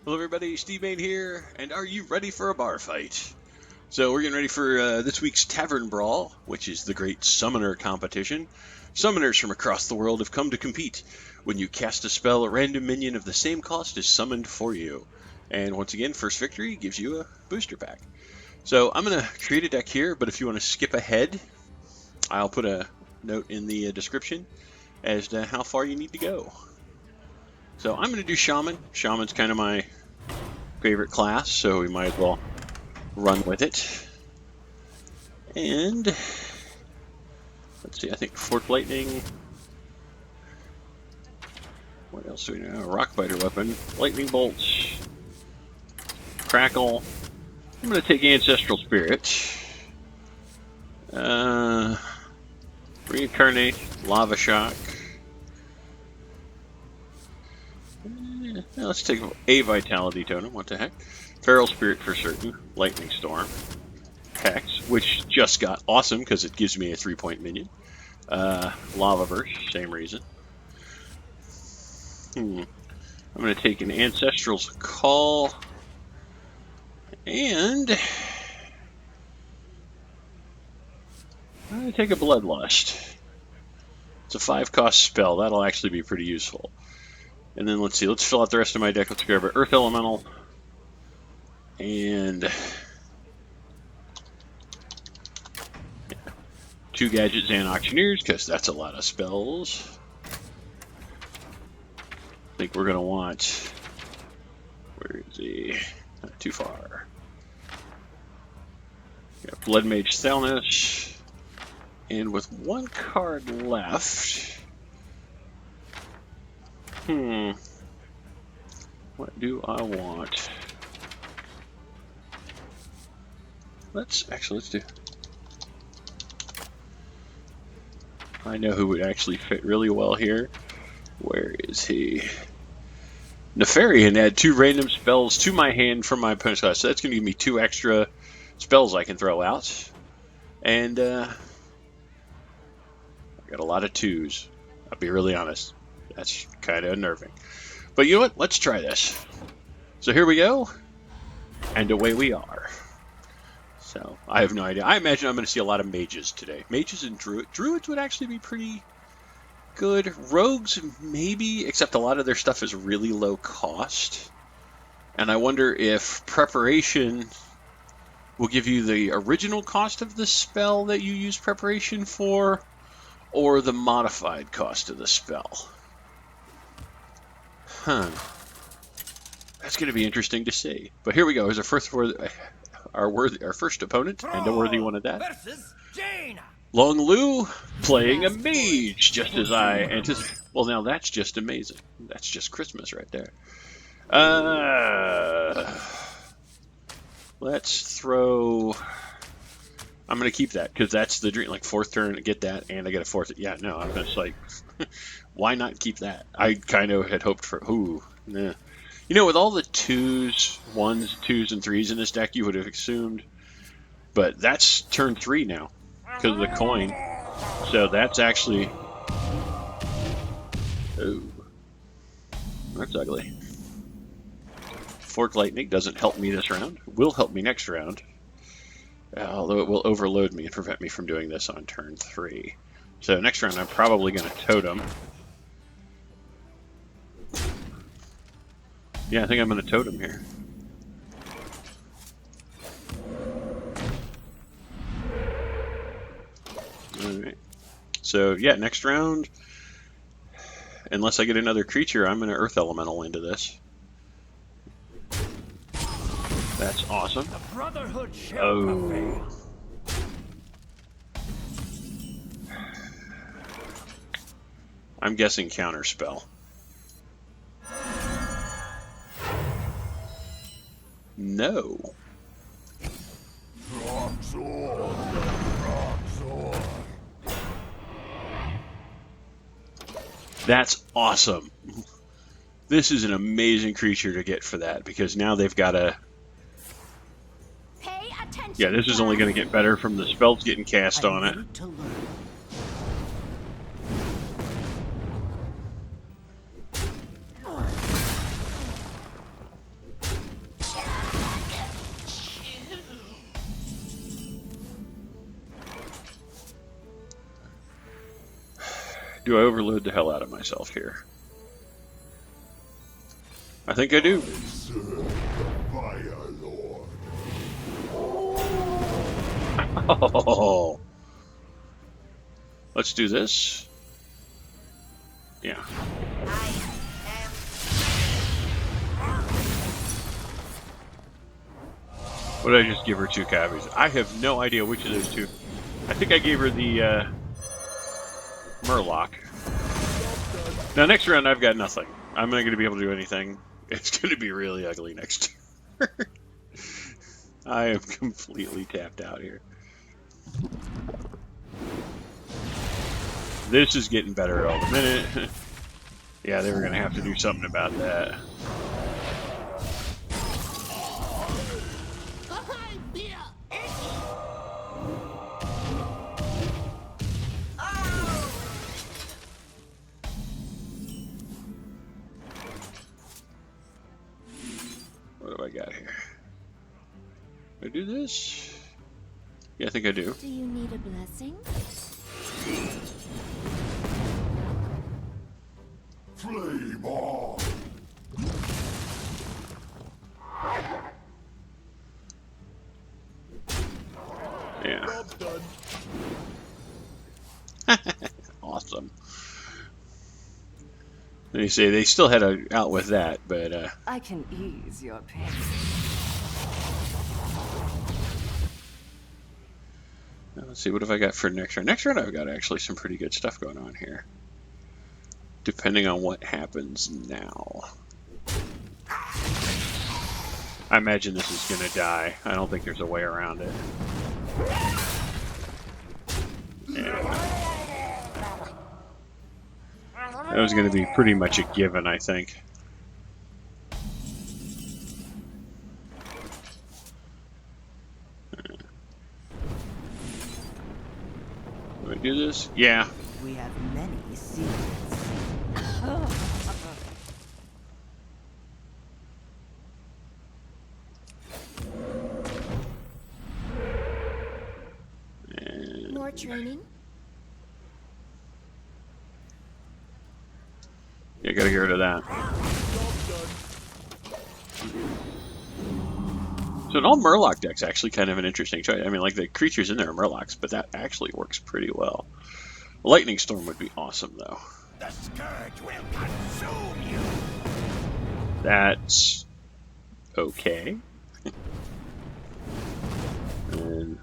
Hello everybody, Steve Mayne here, and are you ready for a bar fight? So we're getting ready for this week's Tavern Brawl, which is the great summoner competition. Summoners from across the world have come to compete. When you cast a spell, a random minion of the same cost is summoned for you. And once again, first victory gives you a booster pack. So I'm going to create a deck here, but if you want to skip ahead, I'll put a note in the description as to how far you need to go. So I'm going to do Shaman. Shaman's kind of my favorite class, so we might as well run with it. And let's see, I think Forked Lightning. What else do we know? Rockbiter weapon, Lightning Bolts, Crackle. I'm going to take Ancestral Spirit, Reincarnate, Lava Shock. Let's take a Vitality Totem, what the heck. Feral Spirit for certain, Lightning Storm, Hex, which just got awesome because it gives me a 3-point minion. Lavaverse, same reason. I'm going to take an Ancestral's Call, and I'm going to take a Bloodlust. It's a 5-cost spell, that'll actually be pretty useful. And then let's see, let's fill out the rest of my deck. Let's grab an Earth Elemental, and 2 Gadget Zan Auctioneers, because that's a lot of spells. I think we're going to want, where is he? Not too far. Got Blood Mage Thalnos, and with 1 card left, what do I want? Let's do. I know who would actually fit really well here. Where is he? Nefarian add 2 random spells to my hand from my opponent's class. So that's going to give me 2 extra spells I can throw out. And I got a lot of 2s. I'll be really honest. That's kind of unnerving. But you know what? Let's try this. So here we go. And away we are. So I have no idea. I imagine I'm going to see a lot of mages today. Mages and druids would actually be pretty good. Rogues, maybe, except a lot of their stuff is really low cost. And I wonder if preparation will give you the original cost of the spell that you use preparation for, or the modified cost of the spell. That's going to be interesting to see. But here we go. Here's our first opponent, and a worthy one at that. Long Lu playing a mage, just as I anticipated. Well, now that's just amazing. That's just Christmas right there. Let's throw. I'm going to keep that because that's the dream. Like 4th turn, get that, and I get a 4th. Yeah, no, I'm just like, why not keep that? I kind of had hoped for. Nah. You know, with all the 2s, 1s, 2s, and 3s in this deck, you would have assumed. But that's turn 3 now because of the coin. So that's actually. Oh, that's ugly. Forked Lightning doesn't help me this round. Will help me next round. Although it will overload me and prevent me from doing this on turn 3. So next round I'm probably going to Totem. Yeah, I think I'm going to Totem here. Alright. So yeah, next round, unless I get another creature, I'm going to Earth Elemental into this. That's awesome. Oh. I'm guessing Counterspell. No. That's awesome. This is an amazing creature to get for that, because now they've got a... Yeah, this is only going to get better from the spells getting cast on it. Do I overload the hell out of myself here? I think I do. Oh. Let's do this. Yeah. What did I just give her? 2 copies? I have no idea which of those two. I think I gave her the Murloc. Now next round I've got nothing. I'm not going to be able to do anything. It's going to be really ugly next turn. I am completely tapped out here. This is getting better all the minute. Yeah, they were going to have to do something about that. What do I got here? Do I do this? Yeah, I think I do. Do you need a blessing? Flame on! Yeah. Awesome. They say they still had a out with that, but I can ease your pain. let's see, what have I got for next round? Next round I've got actually some pretty good stuff going on here. Depending on what happens now. I imagine this is going to die. I don't think there's a way around it. Yeah. That was going to be pretty much a given, I think. Do I do this? Yeah. We have many secrets. More training? Yeah, gotta get rid of that. So an all Murloc deck's actually kind of an interesting choice. I mean, like, the creatures in there are Murlocs, but that actually works pretty well. Lightning Storm would be awesome, though. The scourge will consume you! That's okay. And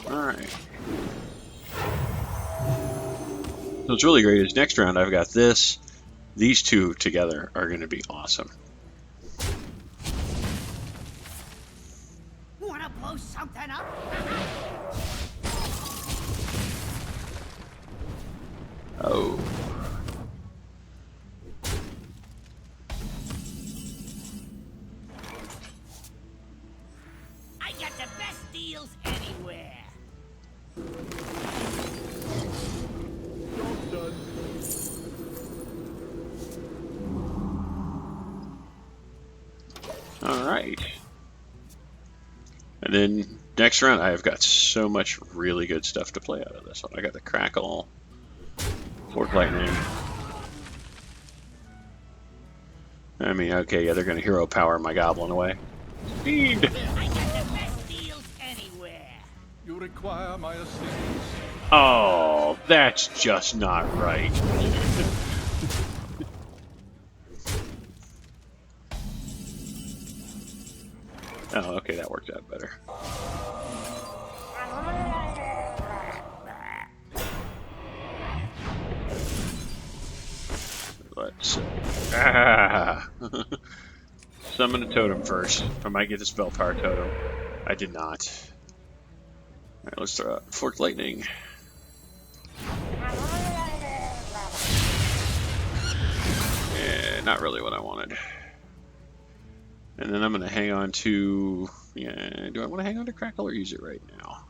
alright. So what's really great is next round I've got this. These two together are going to be awesome. Wanna blow something up? Oh. I got the best deals anywhere. Alright. And then next round I've got so much really good stuff to play out of this one. I got the Crackle, Fork Lightning. I mean, okay, yeah, they're going to hero power my Goblin away. Speed! I got the best deals anywhere. You require my assistance. Oh, that's just not right. Oh, okay, that worked out better. Let's summon a totem first. I might get the spell power totem. I did not. Alright, let's throw out Forked Lightning. Yeah, not really what I wanted. And then I'm going to hang on to Yeah, do I want to hang on to Crackle or use it right now?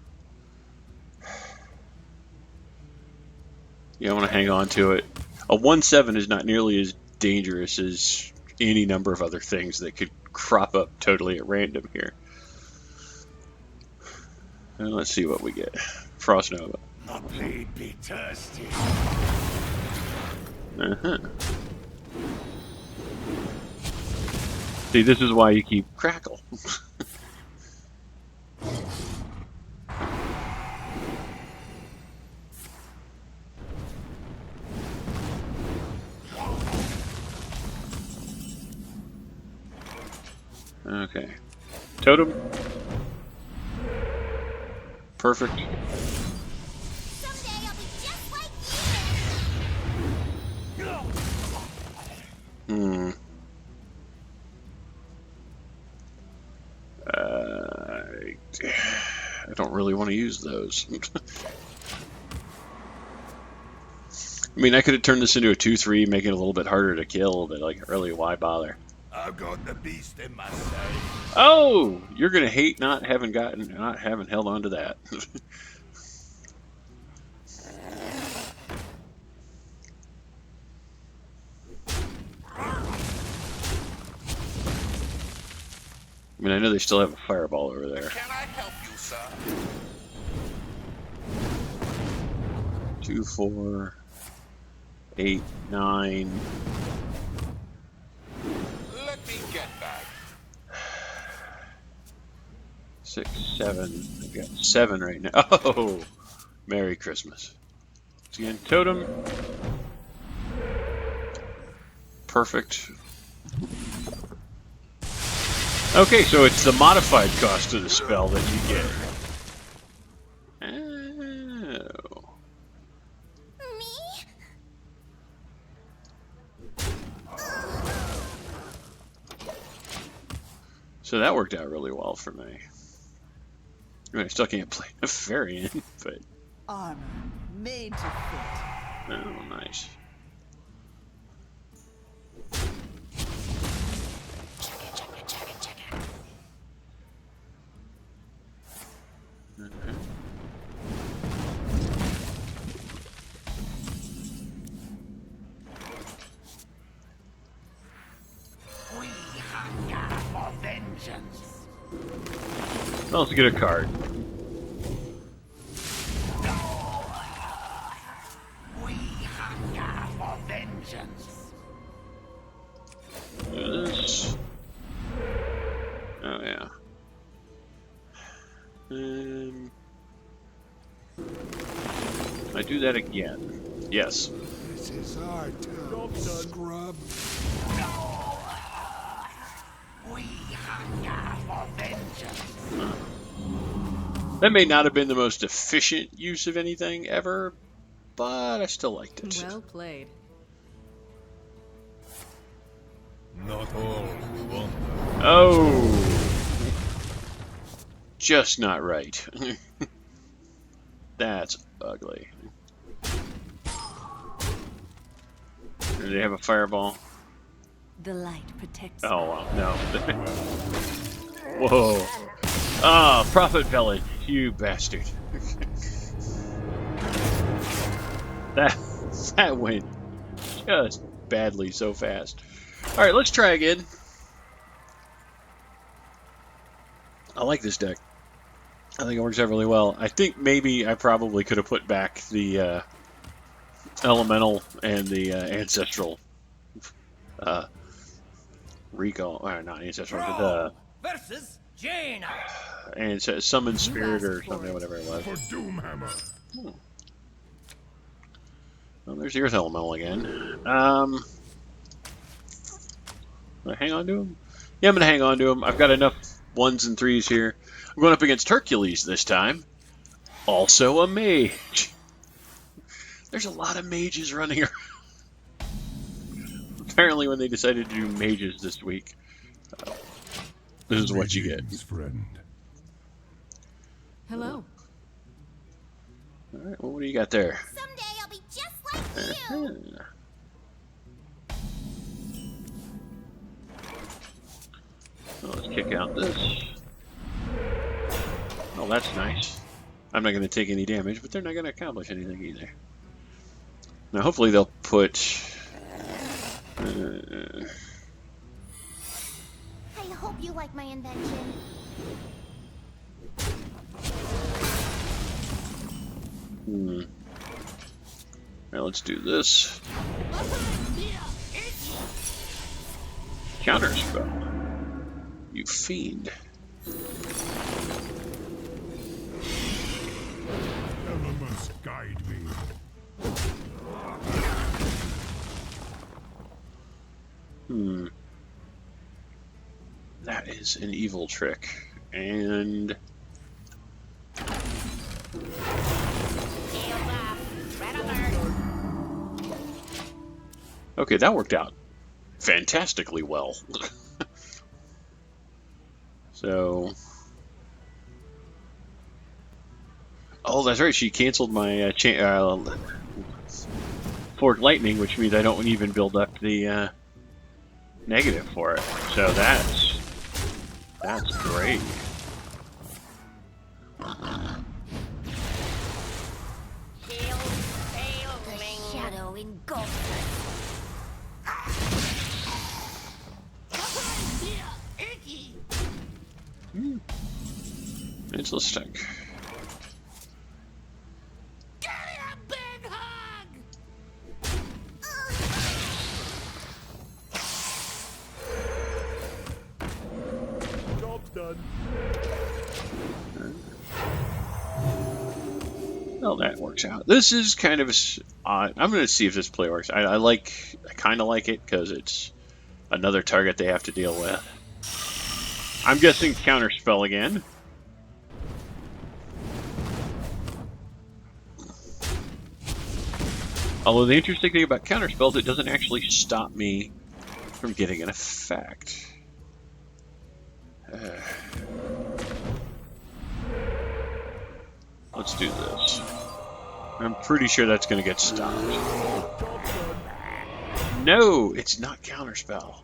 Yeah, I want to hang on to it. A 1/7 is not nearly as dangerous as any number of other things that could crop up totally at random here. And let's see what we get. Frost Nova. My blade be thirsty. Uh-huh. See, this is why you keep Crackle. Okay. Totem. Perfect. Someday I'll be just like you. Hmm. I don't really want to use those. I mean, I could have turned this into a 2/3, making it a little bit harder to kill, but like, really, why bother? I've got the beast in my sight. Oh, you're gonna hate not having held on to that. I mean, I know they still have a fireball over there. Can I help you, sir? 2, 4, 8, 9. Let me get back. 6, 7. I've got 7 right now. Oh, Merry Christmas. So again, totem. Perfect. Okay, so it's the modified cost of the spell that you get. Oh. Me? So that worked out really well for me. I mean, I still can't play a variant, but Armor made to fit. oh, nice. Okay. We hunger for vengeance. Well, let's get a card. We hunger for vengeance. Do this. Oh yeah. I do that again. Yes. This is our town, scrub. We hunger for vengeance. That may not have been the most efficient use of anything ever, but I still liked it. Well played. Not all wonder. Oh, just not right. That's ugly. Do they have a fireball? The light protects. Oh, wow, no. Whoa. Ah, Prophet Village, you bastard. that went just badly so fast. Alright, let's try again. I like this deck. I think it works out really well. I think maybe I probably could have put back the elemental and the ancestral recall, or not ancestral, but Versus Jaina. and summon spirit or something, whatever it was. For Doomhammer. Well, there's the earth elemental again. Do I hang on to him? Yeah, I'm gonna hang on to him. I've got enough 1s and 3s here. I'm going up against Hercules this time. Also a mage. There's a lot of mages running around. Apparently when they decided to do mages this week, this is what you get. Friend. Hello. Alright, well, what do you got there? Someday I'll be just like you. Well, let's kick out this. Well, that's nice. I'm not going to take any damage, but they're not going to accomplish anything either. Now, hopefully they'll put... I hope you like my invention. Now let's do this. Counterspell. You fiend. Elements guide me. That is an evil trick. And... okay, that worked out fantastically well. So... oh, that's right, she canceled my Fork Lightning, which means I don't even build up the negative for it. So that's great. The shadow engulfs us. It's a stink. Job's done. Well, that works out. This is kind of odd. I'm going to see if this play works. I kind of like it because it's another target they have to deal with. I'm guessing counterspell again. Although the interesting thing about counterspell is it doesn't actually stop me from getting an effect. Let's do this. I'm pretty sure that's going to get stopped. No, it's not counterspell.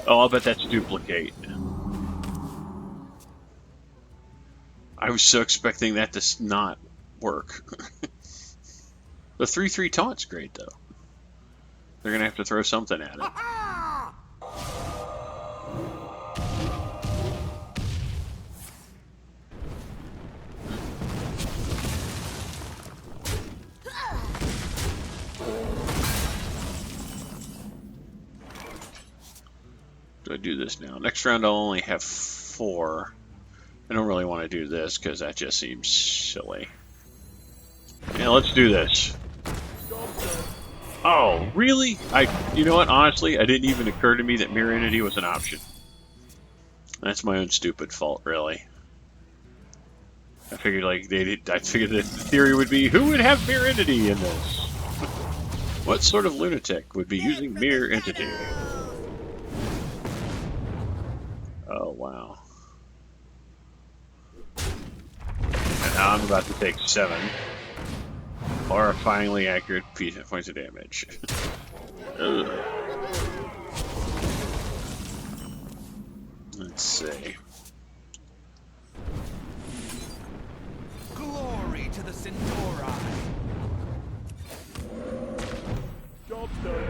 Oh, I'll bet that's duplicate. I was so expecting that to not work. The 3/3 taunt's great, though. They're going to have to throw something at it. Do I do this now? Next round I'll only have 4. I don't really want to do this because that just seems silly. Yeah, let's do this. Oh, really? You know what? Honestly, it didn't even occur to me that Mirror Entity was an option. That's my own stupid fault, really. I figured I figured the theory would be, who would have Mirror Entity in this? What sort of lunatic would be using Mirror Entity? Oh, wow. And now I'm about to take 7. Horrifyingly accurate points of damage. Ugh. Let's see. Glory to the Centauri. Job's done.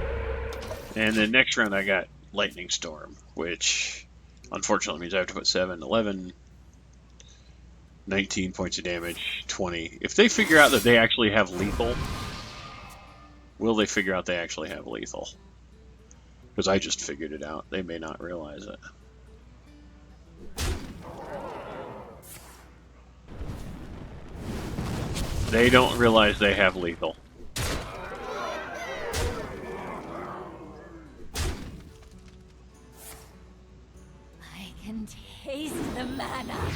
And then next round I got Lightning Storm, which unfortunately means I have to put 7, 11, 19 points of damage, 20. If they figure out that they actually have lethal, will they figure out they actually have lethal? Because I just figured it out. They may not realize it. They don't realize they have lethal. I can taste the mana.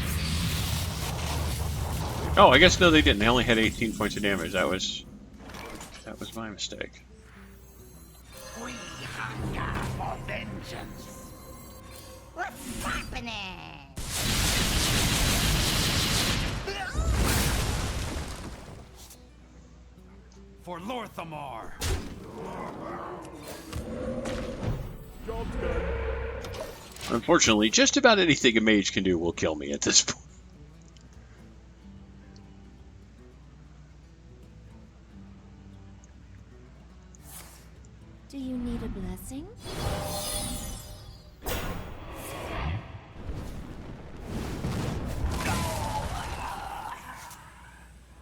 Oh, I guess no, they didn't. They only had 18 points of damage. That was my mistake. We hunger for vengeance. What's happening? For Lorthamar. Job's done. Unfortunately, just about anything a mage can do will kill me at this point. Do you need a blessing?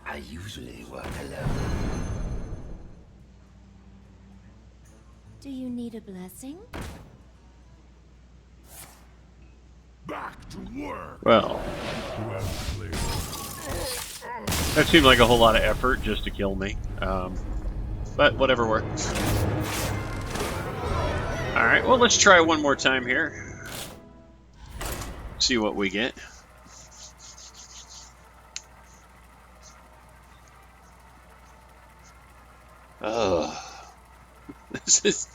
I usually work alone. Do you need a blessing? Back to work. Well, Well played. that seemed like a whole lot of effort just to kill me. But whatever works. Alright, well, let's try one more time here. See what we get. Oh. This is...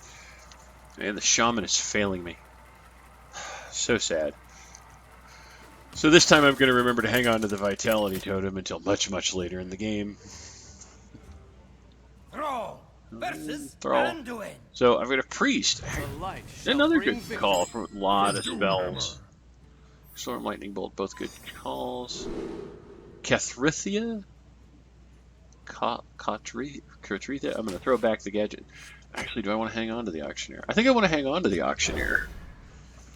Man, the shaman is failing me. So sad. So this time I'm going to remember to hang on to the vitality totem until much, much later in the game. Thrall versus Thrall. Anduin. So I've got a priest. The light shall Another bring good victory. call from a lot of spells. Storm, Lightning Bolt, both good calls. Cathrithia? Cathrithia? I'm going to throw back the gadget. Actually, do I want to hang on to the Auctioneer? I think I want to hang on to the Auctioneer.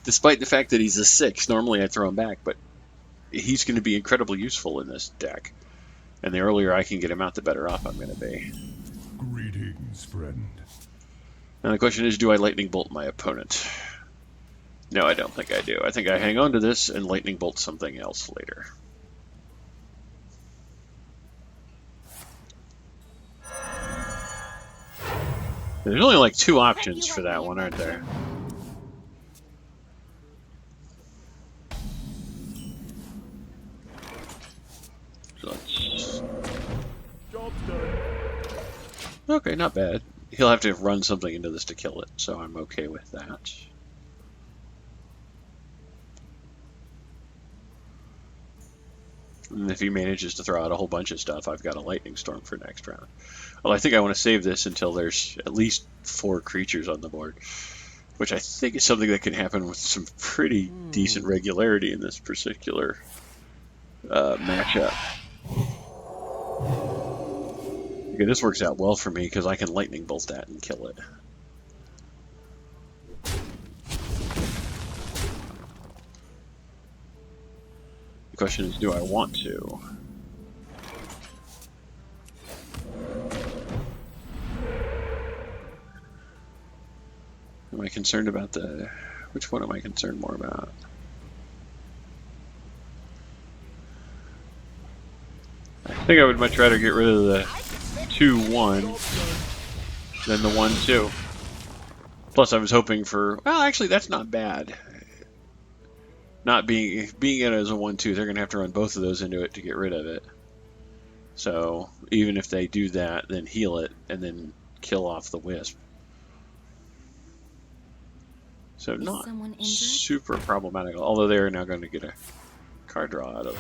Despite the fact that he's a 6, normally I throw him back, but he's going to be incredibly useful in this deck. And the earlier I can get him out, the better off I'm going to be. Greetings, friend. Now the question is, do I Lightning Bolt my opponent? No, I don't think I do. I think I hang on to this and Lightning Bolt something else later. There's only like 2 options for that one, aren't there? So let's... Job's done. Okay, not bad. He'll have to run something into this to kill it, so I'm okay with that. And if he manages to throw out a whole bunch of stuff, I've got a Lightning Storm for next round. Well, I think I want to save this until there's at least 4 creatures on the board, which I think is something that can happen with some pretty decent regularity in this particular matchup. Okay, this works out well for me because I can Lightning Bolt that and kill it. The question is, do I want to? Am I concerned about the... Which one am I concerned more about? I think I would much rather get rid of the 2-1 than the 1-2. Plus I was hoping for... Well, actually that's not bad. Not being it as a 1-2, they're going to have to run both of those into it to get rid of it. So even if they do that, then heal it, and then kill off the Wisp. So Is not someone injured? super problematic, although they're now going to get a card draw out of it.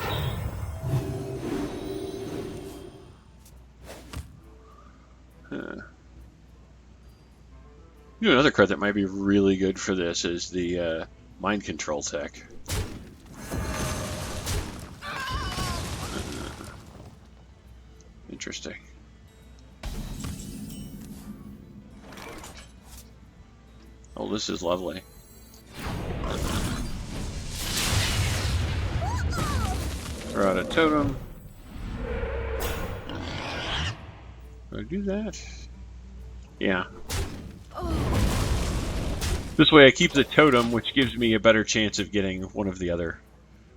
You know, another card that might be really good for this is the Mind Control tech. Interesting. Oh, this is lovely. Throw out a totem. Do I do that? Yeah. This way I keep the totem, which gives me a better chance of getting one of the other.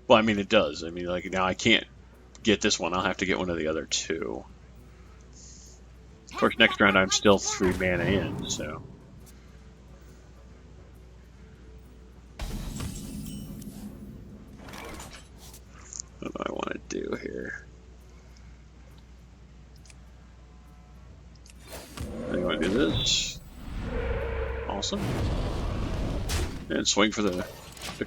Well, I mean, it does. I mean, like, now I can't get this one. I'll have to get one of the other 2. Of course, next round I'm still 3 mana in, so... What do I want to do here? I want to do this. Awesome. And swing for the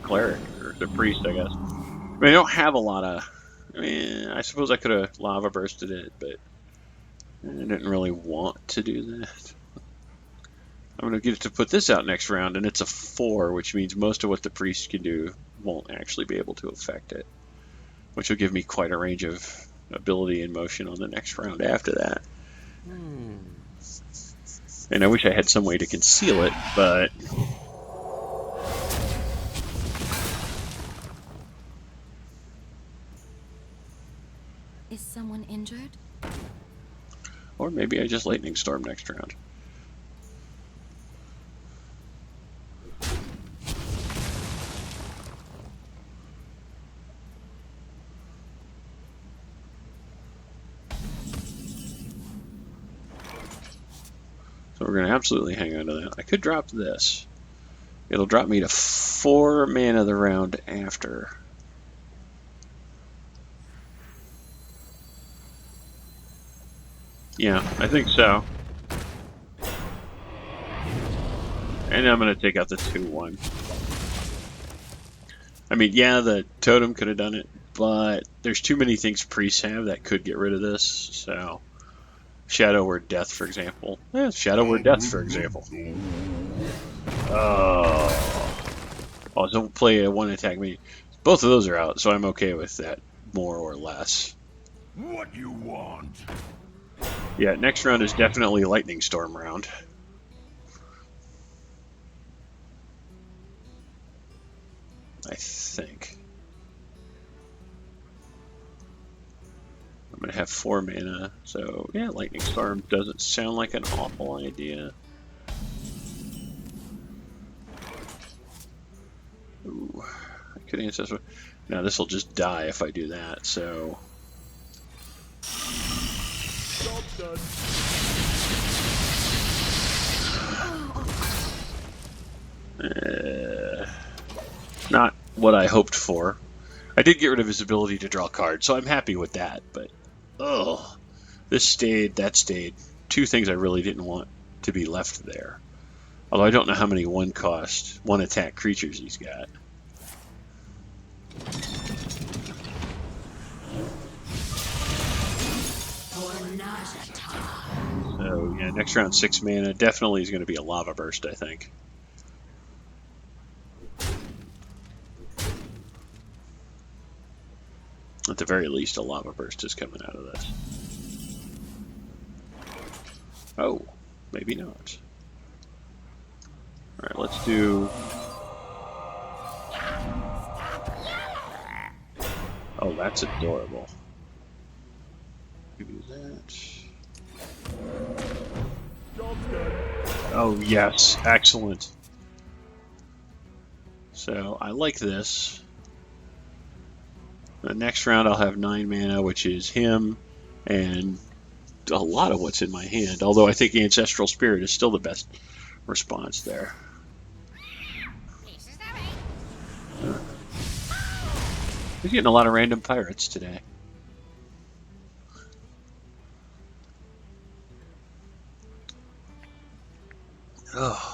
cleric, or the priest, I guess. I mean, I don't have a lot of... I mean, I suppose I could have lava bursted it, but I didn't really want to do that. I'm going to get to put this out next round, and it's a 4, which means most of what the priest can do won't actually be able to affect it, which will give me quite a range of ability and motion on the next round after that. And I wish I had some way to conceal it, but... Is someone injured? Or maybe I just Lightning Storm next round. So we're going to absolutely hang on to that. I could drop this. It'll drop me to 4 mana the round after. Yeah, I think so. And I'm going to take out the 2/1. I mean, yeah, the totem could have done it, but there's too many things priests have that could get rid of this, so... Shadow Word Death, for example. Yeah, Shadow Word Death, for example. Oh, don't play a 1-attack me. Both of those are out, so I'm okay with that, more or less. What you want? Yeah, next round is definitely Lightning Storm round. I think. I'm going to have 4 mana, so yeah, Lightning Storm doesn't sound like an awful idea. Ooh, I could Ancestral. Now this will just die if I do that, so... Job's done. Not what I hoped for. I did get rid of his ability to draw cards, so I'm happy with that, but... Ugh. This stayed, that stayed. 2 things I really didn't want to be left there. Although I don't know how many 1-attack creatures he's got. So, yeah, next round 6 mana definitely is going to be a Lava Burst, I think. At the very least, a Lava Burst is coming out of this. Oh, maybe not. Alright, let's do... Oh, that's adorable. Give you that. Job's done. Oh, yes. Excellent. So, I like this. The next round I'll have 9 mana, which is him, and a lot of what's in my hand. Although I think Ancestral Spirit is still the best response there. He's getting a lot of random pirates today. Oh.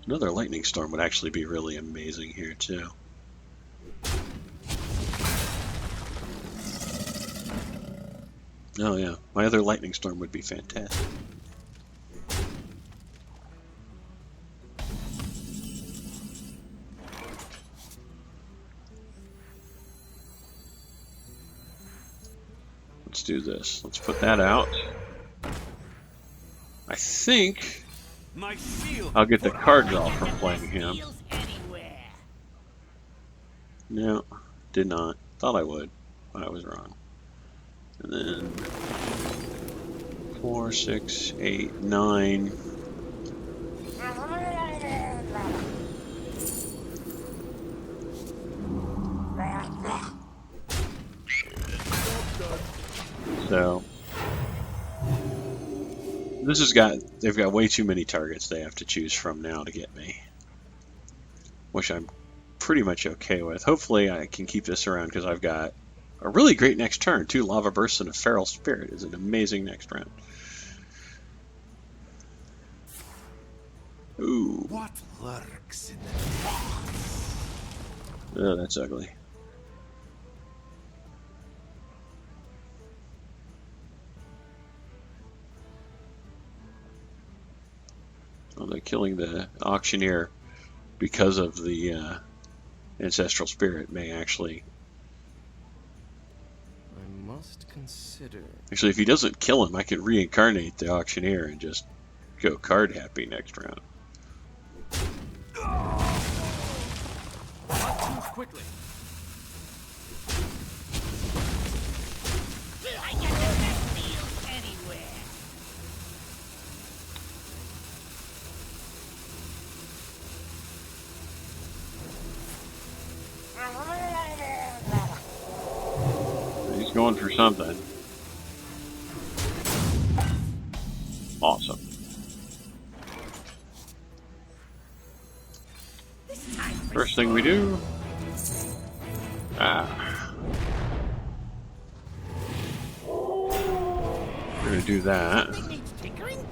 Another Lightning Storm would actually be really amazing here, too. Oh, yeah. My other Lightning Storm would be fantastic. Let's do this. Let's put that out. I think I'll get the card draw from playing him. No, did not. Thought I would, but I was wrong. And then 4, 6, 8, 9. So this has got, they've got way too many targets they have to choose from now to get me, which I'm pretty much okay with. Hopefully I can keep this around because I've got a really great next turn. 2 Lava Bursts and a Feral Spirit is an amazing next round. Ooh. What lurks in the Oh, that's ugly. Well, they're killing the Auctioneer because of the Ancestral Spirit may actually... I must consider. Actually, if he doesn't kill him, I can reincarnate the auctioneer and just go card happy next round. Not too quickly. I get the best deals anywhere. He's going for something. Awesome. First thing we do. We're gonna do that. It needs tinkering.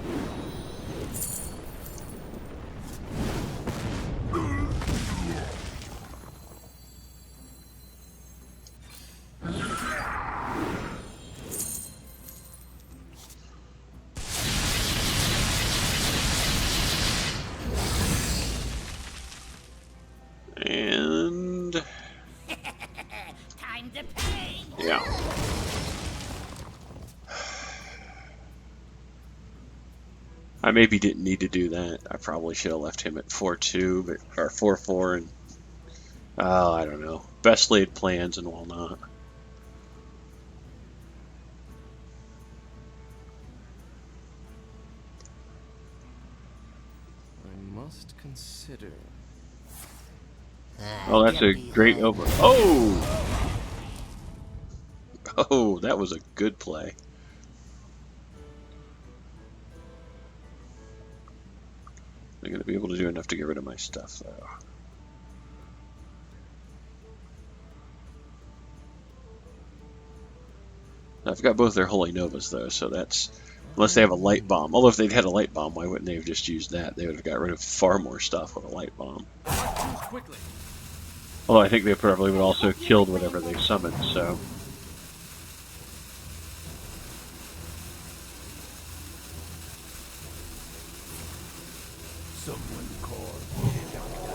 And Time to pay. yeah. I maybe didn't need to do that. I probably should have left him at 4-2, but or 4-4, and I don't know. Best laid plans and whatnot. I must consider. Oh, that's a great over. Oh! Oh, that was a good play. I'm going to be able to do enough to get rid of my stuff, though. I've got both their Holy Novas, though, so that's... Unless they have a light bomb. Although if they'd had a light bomb, why wouldn't they have just used that? They would have got rid of far more stuff with a light bomb. Not too quickly. Although I think they probably would also have killed whatever they summoned, so... Someone call the doctor.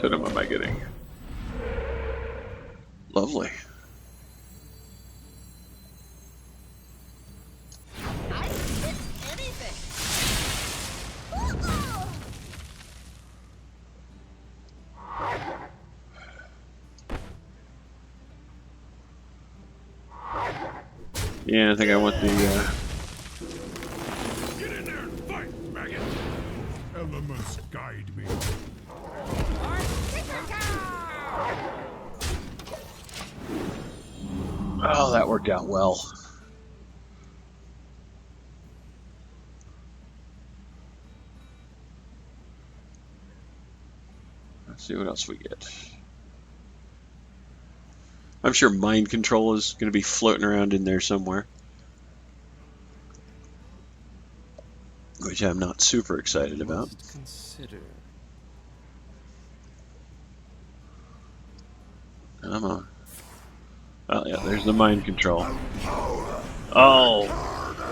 Totem am I getting? Lovely. I can fix anything. Yeah, I think I want the, Get in there and fight, maggot! Elements guide me. Oh, that worked out well. Let's see what else we get. I'm sure mind control is going to be floating around in there somewhere. Which I'm not super excited about. Must consider. Come on. Oh, yeah, there's the mind control. Oh,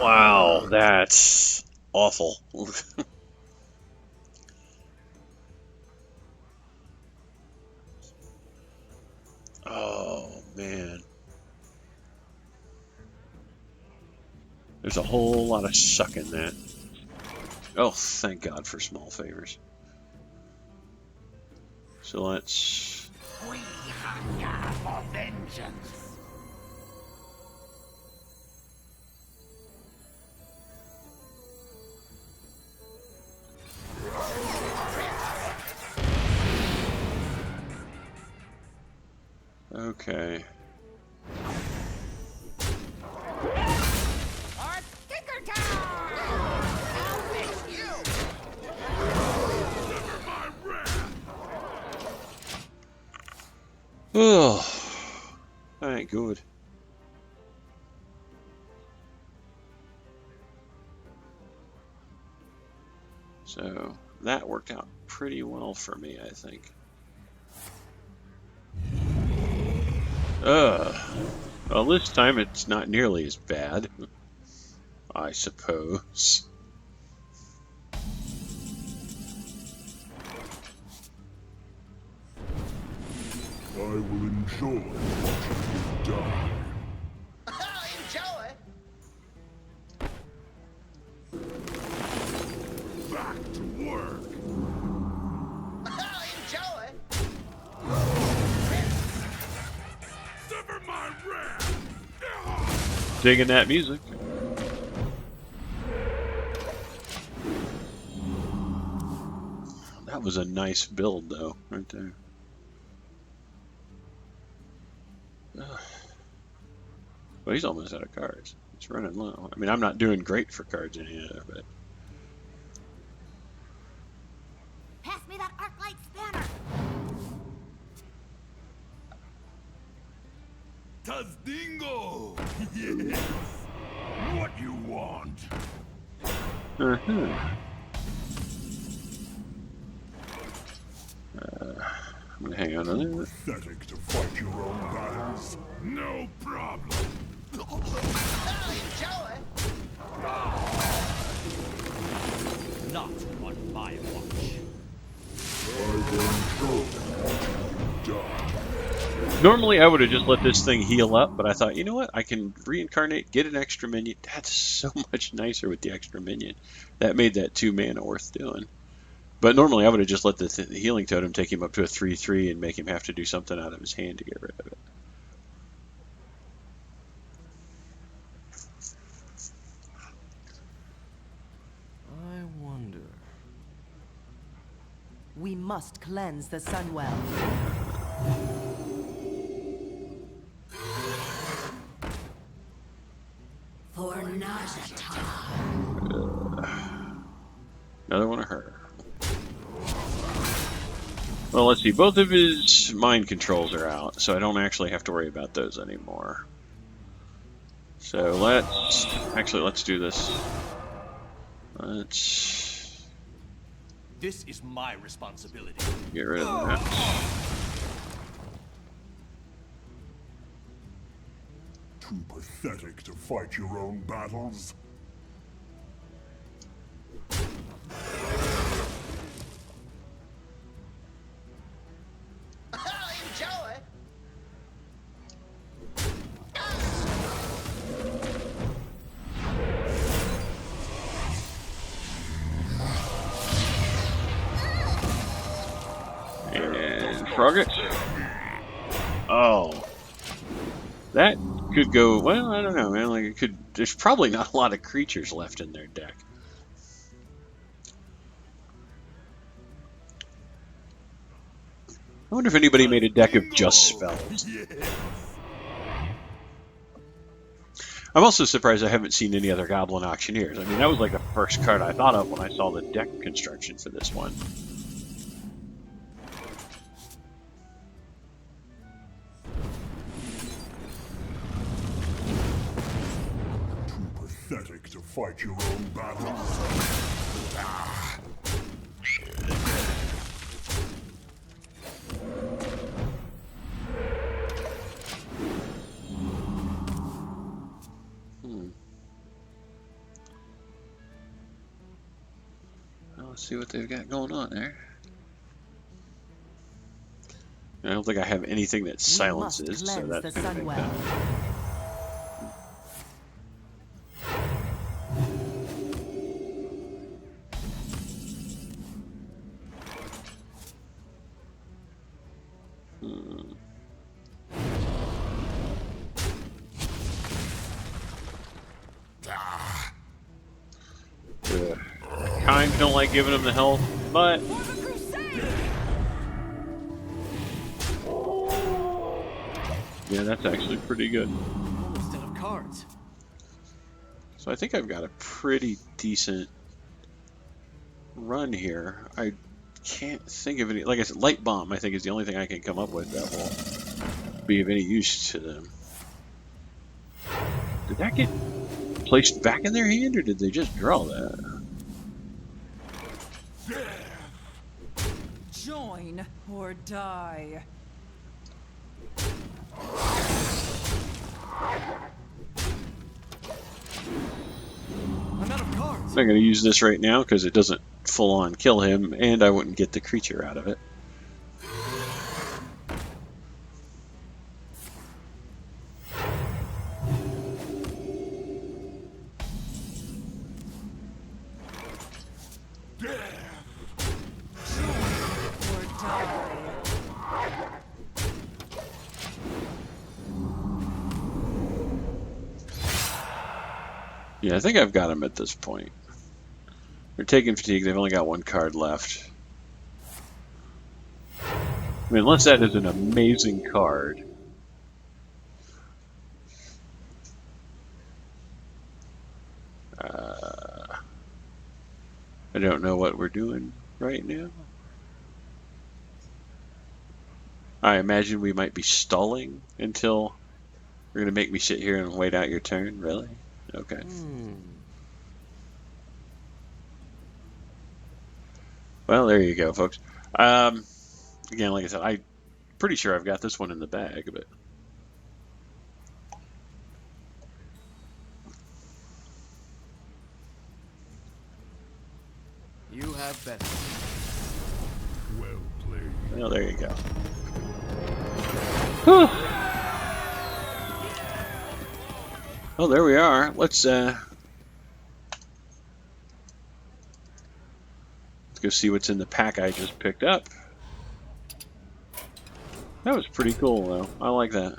wow, that's awful. Oh, man. There's a whole lot of suck in that. Oh, thank God for small favors. So let's... We hunger for vengeance. Okay. Our kicker town! I'll fix you! Deliver my wrath! Oh, that ain't good. So that worked out pretty well for me, I think. Well, this time it's not nearly as bad, I suppose. enjoy watching you die. Enjoy. Back to work. Enjoy. Sever my wrath. Digging that music. That was a nice build, though, right there. Ugh. Well, he's almost out of cards. He's running low. I mean, I'm not doing great for cards in here, but Pass me that arc light spanner. Tazdingo! Yes! What you want? I'm gonna hang on a little bit. Pathetic to fight your own battles. No problem. Enjoy. Not on my watch. I will enjoy die. Normally, I would have just let this thing heal up, but I thought, you know what? I can reincarnate, get an extra minion. That's so much nicer with the extra minion. That made that 2 mana worth doing. But normally, I would have just let the healing totem take him up to a 3/3 and make him have to do something out of his hand to get rid of it. I wonder. We must cleanse the Sunwell. For Najata. Another one of her. Well, let's see. Both of his mind controls are out, so I don't actually have to worry about those anymore. So let's do this. Let's This is my responsibility. get rid of that. Too pathetic to fight your own battles. Enjoy. And frog it. Oh. That could go, well, I don't know, man. Like, it could, there's probably not a lot of creatures left in their deck. I wonder if anybody made a deck of just spells. I'm also surprised I haven't seen any other Goblin Auctioneers. I mean, that was like the first card I thought of when I saw the deck construction for this one. Too pathetic to fight your own battles. Well, let's see what they've got going on there. I don't think I have anything that silences, so cleanse that's the going to make Sunwell. that. Kind don't like giving him the health, but yeah, that's actually pretty good. Almost out of cards. So I think I've got a pretty decent run here. I can't think of any, like I said, Light Bomb I think is the only thing I can come up with that will be of any use to them. Did that get placed back in their hand, or did they just draw that? Join or die. I'm out of cards. I'm not going to use this right now because it doesn't full-on kill him, and I wouldn't get the creature out of it. Yeah, I think I've got them at this point. They're taking fatigue. They've only got one card left. I mean, unless that is an amazing card. I don't know what we're doing right now. I imagine we might be stalling until you're going to make me sit here and wait out your turn. Really? Okay. Well, there you go, folks. Again, like I said, I'm pretty sure I've got this one in the bag, but... You have bet. Well played. Well, there you go. Whew. Well, there we are. Let's go see what's in the pack I just picked up. That was pretty cool, though. I like that.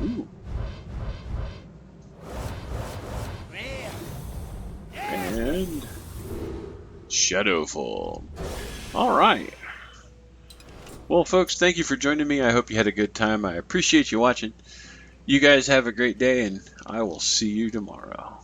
Ooh. And Shadowfall. All right. Well, folks, thank you for joining me. I hope you had a good time. I appreciate you watching. You guys have a great day, and I will see you tomorrow.